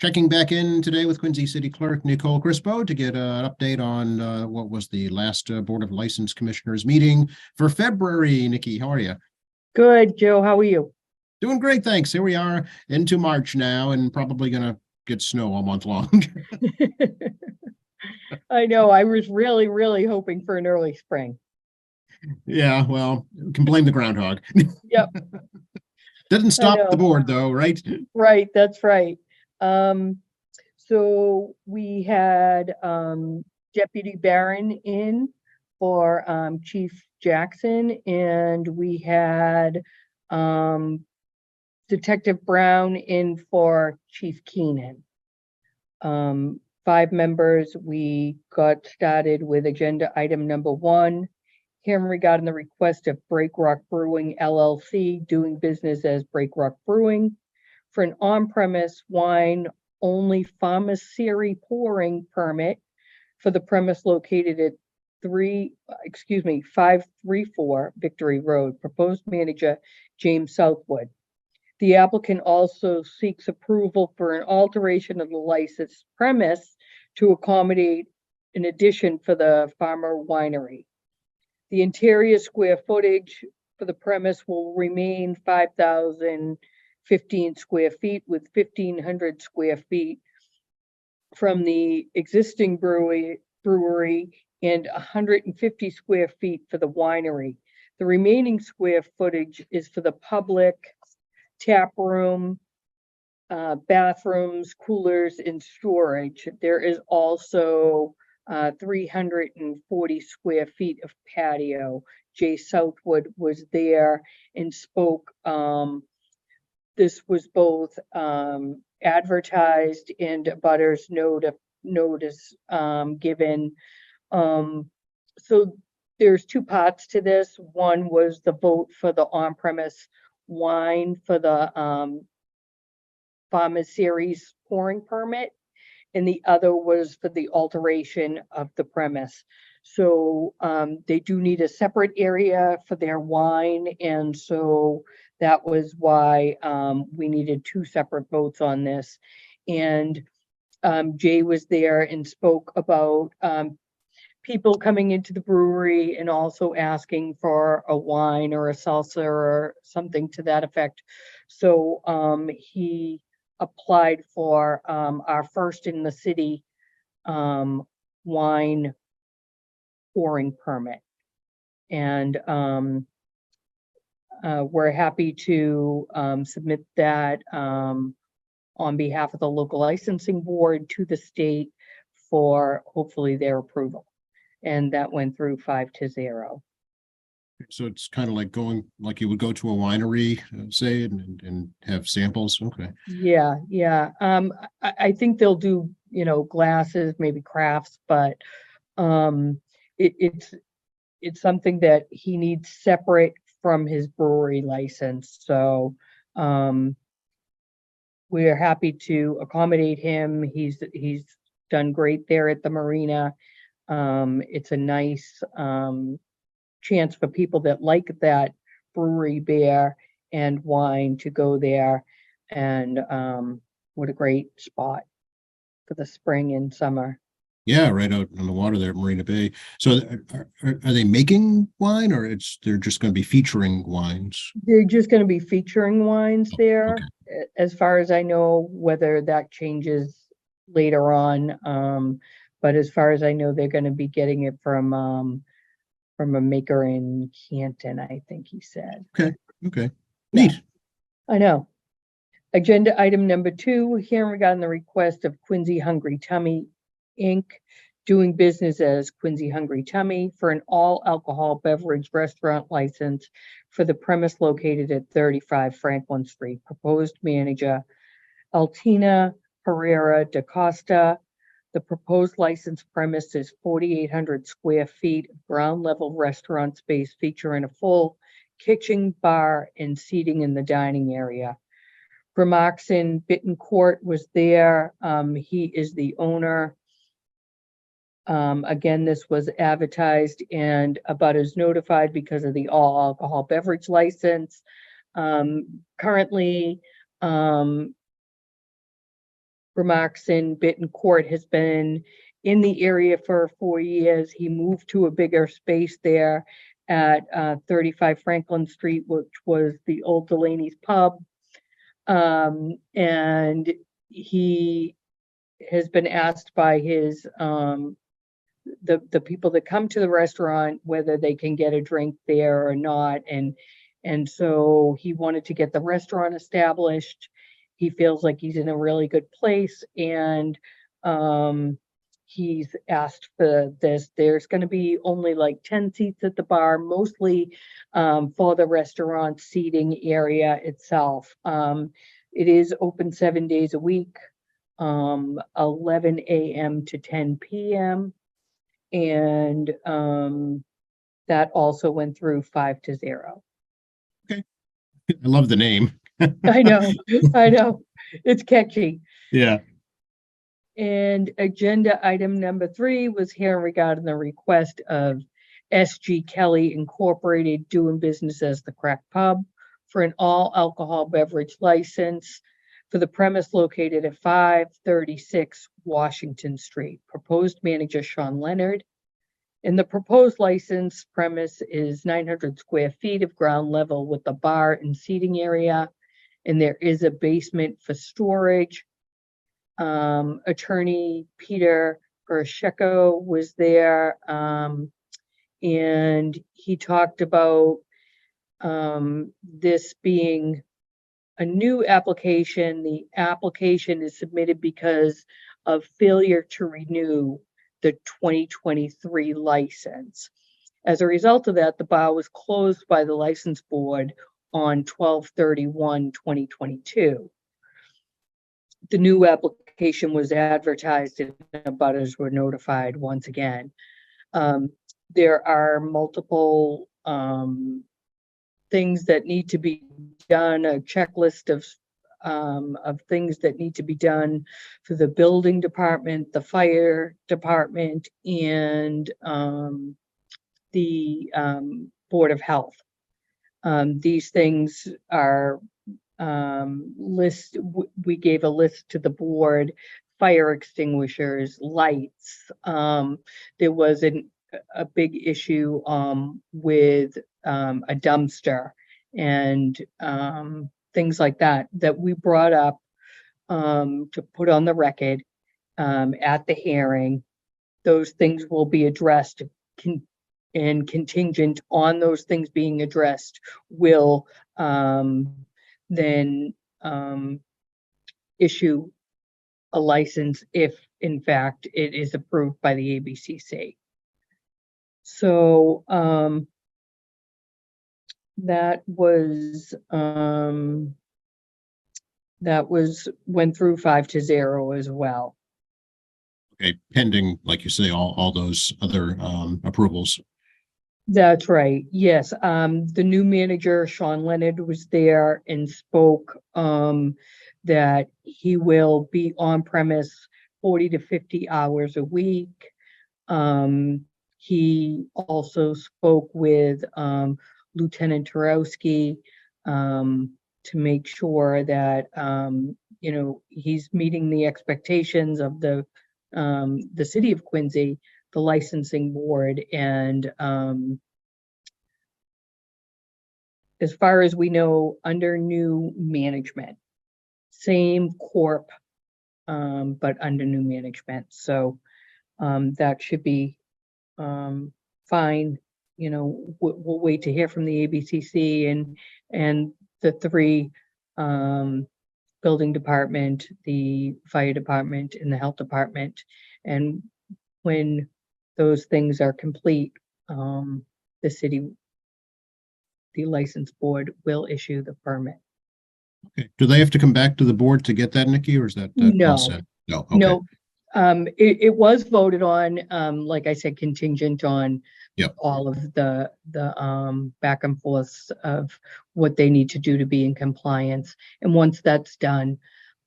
Checking back in today with Quincy City Clerk Nicole Crispo to get an update on what was the last Board of License Commissioners meeting for February. Nikki, how are you? Good, Joe. How are you? Doing great, thanks. Here we are into March now and probably going to get snow all month long. I know. I was really, really hoping for an early spring. Yeah, well, we can blame the groundhog. Yep. Doesn't I stop the know. board though, right? Right. That's right. So we had Deputy Barron in for Chief Jackson, and we had Detective Brown in for Chief Keenan. 5 members. We got started with agenda item number 1, hearing regarding the request of Break Rock Brewing LLC, doing business as Break Rock Brewing, for an on-premise wine only pharmacy pouring permit for the premise located at 534 Victory Road. Proposed manager James Southwood. The applicant also seeks approval for an alteration of the licensed premise to accommodate an addition for the farmer winery. The interior square footage for the premise will remain 5,015 square feet, with 1,500 square feet from the existing brewery and 150 square feet for the winery. The remaining square footage is for the public, tap room, bathrooms, coolers, and storage. There is also 340 square feet of patio. Jay Southwood was there and spoke. This was both advertised and abutters notice given. So there's 2 parts to this. One was the vote for the on-premise wine for the Farmers Series pouring permit, and the other was for the alteration of the premise. So they do need a separate area for their wine, and so that was why we needed 2 separate votes on this. And Jay was there and spoke about people coming into the brewery and also asking for a wine or a salsa or something to that effect. So he applied for our first in the city wine pouring permit. And we're happy to submit that on behalf of the local licensing board to the state for hopefully their approval. And that went through 5-0. So it's kind of like going like you would go to a winery, say, and have samples. Okay. Yeah. I think they'll do, glasses, maybe crafts, but it's something that he needs separate from his brewery license. So we are happy to accommodate him. He's done great there at the marina. It's a nice chance for people that like that brewery beer and wine to go there. And what a great spot for the spring and summer. Yeah, right out on the water there at Marina Bay. So are they making wine, or they're just going to be featuring wines? They're just going to be featuring wines Oh, there. okay. As far as I know, whether that changes later on. But as far as I know, they're going to be getting it from a maker in Canton, I think he said. Okay. Yeah. Neat. I know. Agenda item number 2, hearing regarding the request of Quincy Hungry Tummy Inc., doing business as Quincy Hungry Tummy, for an all-alcohol beverage restaurant license for the premise located at 35 Franklin Street. Proposed manager Altina Herrera da Costa. The proposed license premise is 4,800 square feet of ground level restaurant space featuring a full kitchen, bar, and seating in the dining area. Gramoxin Bittencourt was there. He is the owner. Again, this was advertised and abutters notified because of the all alcohol beverage license. Currently, remarks in Bittencourt has been in the area for 4 years. He moved to a bigger space there at 35 Franklin Street, which was the old Delaney's Pub. And he has been asked by his the people that come to the restaurant whether they can get a drink there or not, and so he wanted to get the restaurant established. He feels like he's in a really good place, and he's asked for this. There's going to be only like 10 seats at the bar, mostly for the restaurant seating area itself. It is open 7 days a week, 11 a.m. to 10 p.m. And that also went through 5-0. I love the name. I know, I know. It's catchy. Yeah. And agenda item number 3 was here regarding the request of SG Kelly Incorporated, doing business as the Crack Pub, for an all alcohol beverage license for the premise located at 536 Washington Street. Proposed manager Sean Leonard. And the proposed license premise is 900 square feet of ground level with a bar and seating area. And there is a basement for storage. Attorney Peter Gersheko was there, and he talked about this being a new application. The application is submitted because of failure to renew the 2023 license. As a result of that, the bar was closed by the license board on 12/31/2022. The new application was advertised and abutters were notified once again. There are multiple things that need to be done, a checklist of things that need to be done for the building department, the fire department, and the Board of Health. These things are we gave a list to the board: fire extinguishers, lights. There was a big issue with a dumpster and things like that we brought up to put on the record at the hearing. Those things will be addressed, and contingent on those things being addressed will then issue a license if in fact it is approved by the ABCC. So that went through 5-0 as well. Okay, pending, like you say, all those other approvals. That's right. Yes. The new manager, Sean Leonard, was there and spoke that he will be on premise 40 to 50 hours a week. He also spoke with Lieutenant Turowski to make sure that he's meeting the expectations of the city of Quincy, the licensing board, and as far as we know, under new management, same corp, but under new management. So that should be fine. We'll wait to hear from the ABCC and the 3 building department, the fire department, and the health department. And when those things are complete, the license board will issue the permit. Okay. Do they have to come back to the board to get that, Nikki, or is that No. all set? No. Okay. No. It was voted on, like I said, contingent on all of the back and forths of what they need to do to be in compliance. And once that's done,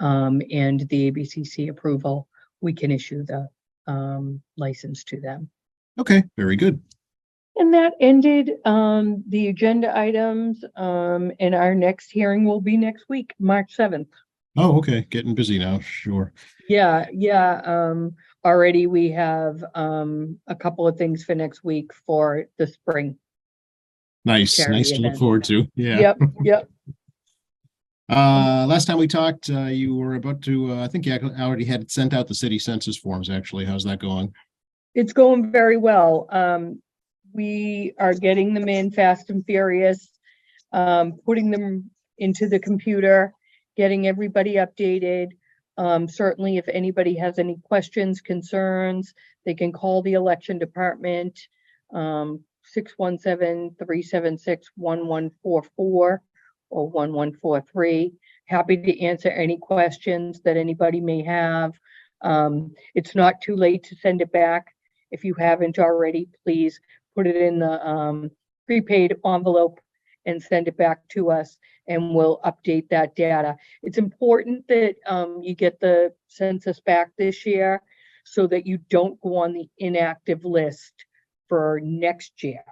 and the ABCC approval, we can issue the license to them. Okay, very good. And that ended the agenda items, and our next hearing will be next week, March 7th. Oh, okay. Getting busy now. Sure. Yeah, yeah. Already we have a couple of things for next week for the spring Nice. Nice charity to look event. forward to. Yeah. Yep, yep. Last time we talked, you were about to, I think you already had sent out the city census forms, actually. How's that going? It's going very well. We are getting them in fast and furious, putting them into the computer, getting everybody updated. Certainly, if anybody has any questions, concerns, they can call the election department, 617-376-1144 or 1143. Happy to answer any questions that anybody may have. It's not too late to send it back. If you haven't already, please put it in the prepaid envelope and send it back to us, and we'll update that data. It's important that you get the census back this year so that you don't go on the inactive list for next year.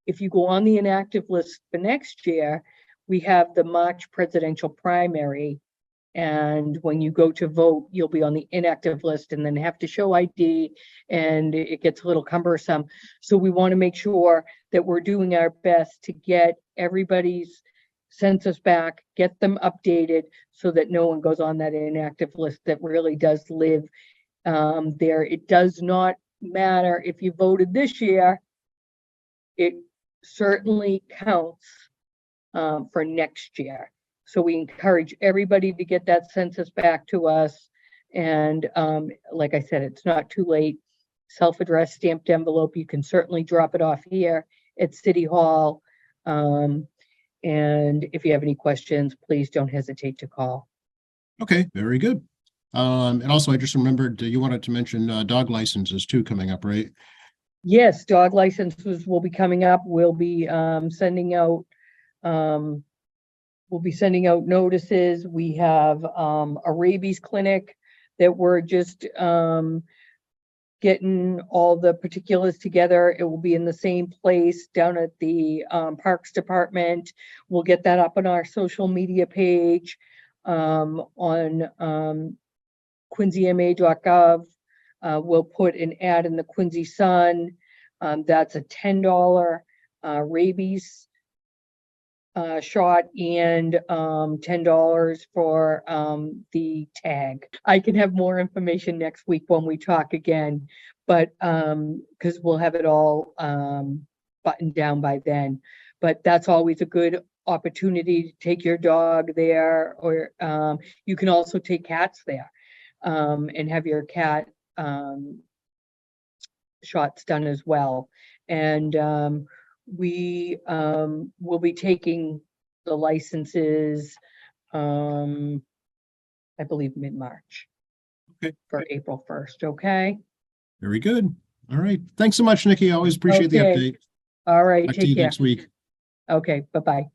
If you go on the inactive list for next year, we have the March presidential primary. And when you go to vote, you'll be on the inactive list and then have to show ID, and it gets a little cumbersome. So we want to make sure that we're doing our best to get everybody's census back, get them updated so that no one goes on that inactive list that really does live there. It does not matter if you voted this year, it certainly counts for next year. So we encourage everybody to get that census back to us. And like I said, it's not too late. Self-addressed stamped envelope, you can certainly drop it off here at City Hall. And if you have any questions, please don't hesitate to call. Okay, very good. And also I just remembered you wanted to mention dog licenses too coming up, right? Yes, dog licenses will be coming up. We'll be sending out notices. We have a rabies clinic that we're just getting all the particulars together. It will be in the same place down at the Parks Department. We'll get that up on our social media page on quincyma.gov. We'll put an ad in the Quincy Sun. That's a $10 rabies shot and $10 for the tag. I can have more information next week when we talk again, but because we'll have it all buttoned down by then. But that's always a good opportunity to take your dog there, or you can also take cats there and have your cat shots done as well. And we will be taking the licenses, I believe mid-March. Okay. For April 1st, okay? Very good. All right. Thanks so much, Nikki. I always appreciate the Okay. update. All right, Talk to take you care. next week. Okay, bye-bye.